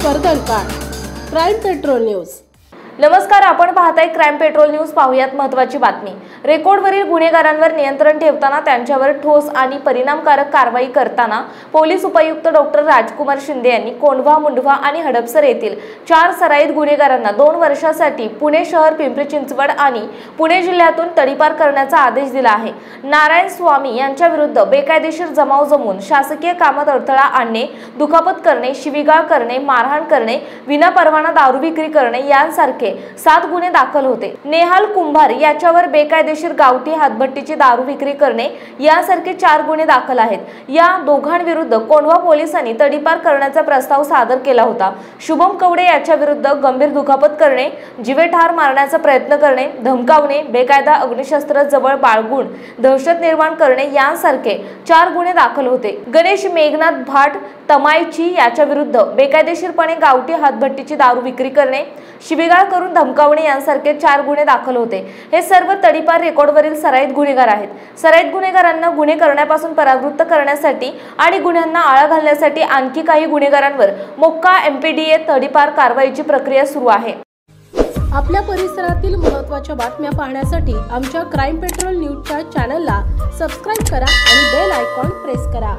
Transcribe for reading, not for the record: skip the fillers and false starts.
कर्दळकाळ. Crime petrol news. नमस्कार, आपण पाहताय क्राईम पेट्रोल न्यूज. पाहुयात महत्त्वाची बातमी. रेकॉर्डवरील गुन्हेगारांवर नियंत्रण ठेवताना त्यांच्यावर ठोस आणि परिणामकारक कारवाई करताना पोलीस उपायुक्त डॉक्टर राजकुमार शिंदे यांनी कोंढवा, मुंढवा आणि हडपसर येथील 4 सराईत गुन्हेगारांना 2 वर्षांसाठी पुणे शहर, पिंपरी चिंचवड आणि पुणे जिल्ह्यातून तडीपार करण्याचा आदेश दिला आहे. नारायण स्वामी यांच्या विरुद्ध बेकायदेशीर जमाव जमवून शासकीय कामात अडथळा आणणे, दुखापत करणे, शिवीगाळ करणे, मारहाण करणे, विनापरवाना दारू विक्री करणे यांसारखे 7 गुन्हे दाखल होते. नेहाल कुंभार याच्यावर बेकायदेशीर गावठी हातभट्टीची दारू विक्री करणे यासारखे 4 गुन्हे दाखल आहेत. या दोघांविरुद्ध कोंढवा पोलिसांनी तडीपार करण्याचा प्रस्ताव सादर केला होता. शुभम कवडे याच्या विरुद्ध गंभीर दुखापत करणे, जीवेठार मारण्याचा प्रयत्न करणे, धमकावणे, बेकायदा अग्निशस्त्र जवळ बाळगून दहशत निर्माण करणे यांसारखे 4 गुन्हे दाखल होते. गणेश मेघनाथ भाट तमायची याच्या विरुद्ध बेकायदेशीरपणे गावठी हातभट्टीची दारू विक्री करणे, शिवीगाळ करून धमकावणे यांसारखे 4 गुन्हे दाखल होते. हे सर्व तडीपार रेकॉर्डवरील सराईत गुन्हेगार आहेत. सराईत गुन्हेगारांना गुन्हे करण्यापासून परावृत्त करण्यासाठी आणि गुन्ह्यांना आळा घालण्यासाठी आणखी काही गुन्हेगारांवर मोक्का MPDA तडीपार कारवाईची प्रक्रिया सुरू आहे. आपल्या परिसरातील महत्त्वाच्या बातम्या पाहण्यासाठी आमच्या क्राईम पेट्रोल न्यूजच्या चॅनलला सबस्क्राईब करा आणि बेल आयकॉन प्रेस करा.